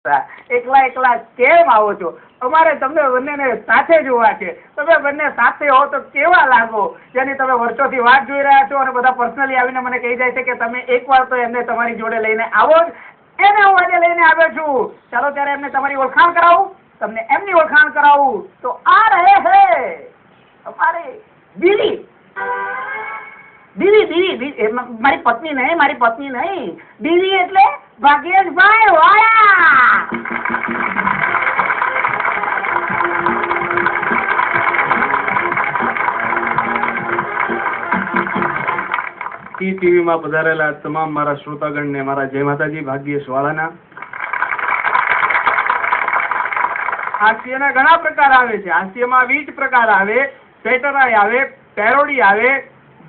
એકલા એકલા કેમ આવો છો? અમારે તમને બંનેને સાથે જોવા છે. તમે બંને સાથે હો તો કેવા લાગો, જેની તમે વર્ષોથી વાત જોઈ રહ્યા છો અને બધા પર્સનલી આવીને મને કહી જાય છે કે તમે એકવાર તો એમને તમારી જોડે લઈને આવો જ. એને હું આજે લઈને આવ્યો છું. ચાલો ત્યારે એમને તમારી ઓળખાણ કરાવું, તમને એમની ઓળખાણ કરાવું. તો આ રહે હે અમારી દીદી. દીદી મારી પત્ની નહીં, દીદી એટલે ભાગ્યેશભાઈ વાળા. ટીવી માં પધારેલા તમામ મારા શ્રોતાગણ ને મારા જય માતાજી. ભાગ્યેશ વાળાના હાસ્યના ઘણા પ્રકાર આવે છે. હાસ્યમાં 20 પ્રકાર આવે, સેટરાઈ આવે, પેરોડી આવે,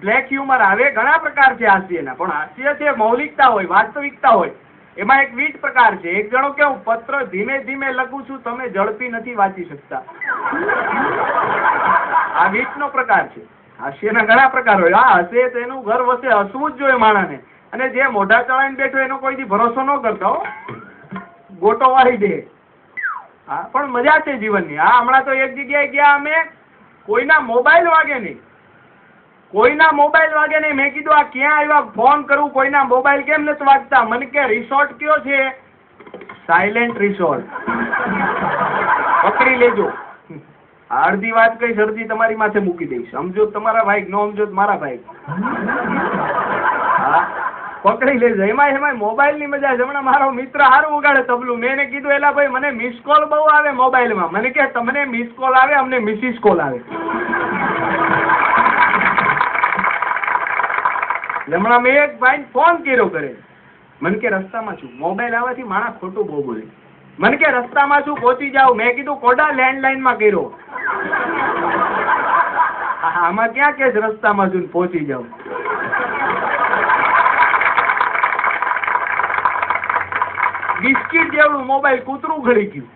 બ્લેક હ્યુમર આવે, ઘણા પ્રકાર છે હાસ્યના. પણ હાસ્ય છે મૌલિકતા હોય, વાસ્તવિકતા હોય. એમાં એક 20 પ્રકાર છે. એક જણો કેવું, પત્ર ધીમે ધીમે લખું છું, તમે ઝડપી નથી વાંચી શકતા. આ 20 નો પ્રકાર છે. હાસ્યના ઘણા પ્રકાર હોય. હા, હસે તો એનું ઘર વસે, હસવું જ જોઈએ માણસને. અને જે મોઢા ચડાવીને બેઠો એનો કોઈથી ભરોસો ન કરતા હો, ગોટો વાળી દે. હા, પણ મજા છે જીવનની. હા, હમણાં તો એક જગ્યાએ ગયા અમે, કોઈના મોબાઈલ વાગે નહીં. મેં કીધું આ ક્યાં આવ્યા, ફોન કરું, કોઈના મોબાઈલ કેમ નથી વાગતા? મને કે રિસોર્ટ કયો છે? Silent resort. પકડી લેજો. અડધી વાત કઈ અડધી તમારી માથે મૂકી દઈશ. સમજો તમારા ભાઈ, ન સમજો મારા ભાઈ. હા, પકડી લેજો. એમાં મોબાઈલ ની મજા છે. હમણાં મારો મિત્ર હારું ઉગાડે તબલું. મેં એને કીધું એલા ભાઈ મને મિસ કોલ બહુ આવે મોબાઈલમાં. મને કે તમને મિસ કોલ આવે, અમને મિસિસ કોલ આવે. હમણાં મેં એક ભાઈ ફોન કર્યો કરે, મને કે રસ્તામાં છું. મોબાઈલ આવવાથી માણસ ખોટું બહુ બોલે. મને કે રસ્તામાં છું, પહોંચી જાવ. મેં કીધું કોડા લેન્ડલાઈન માં કર્યો. આમાં ક્યાં કે રસ્તામાં છું પહોંચી જાવ. બિસ્કીટ જેવડું મોબાઈલ કૂતરું ગળી ગયું.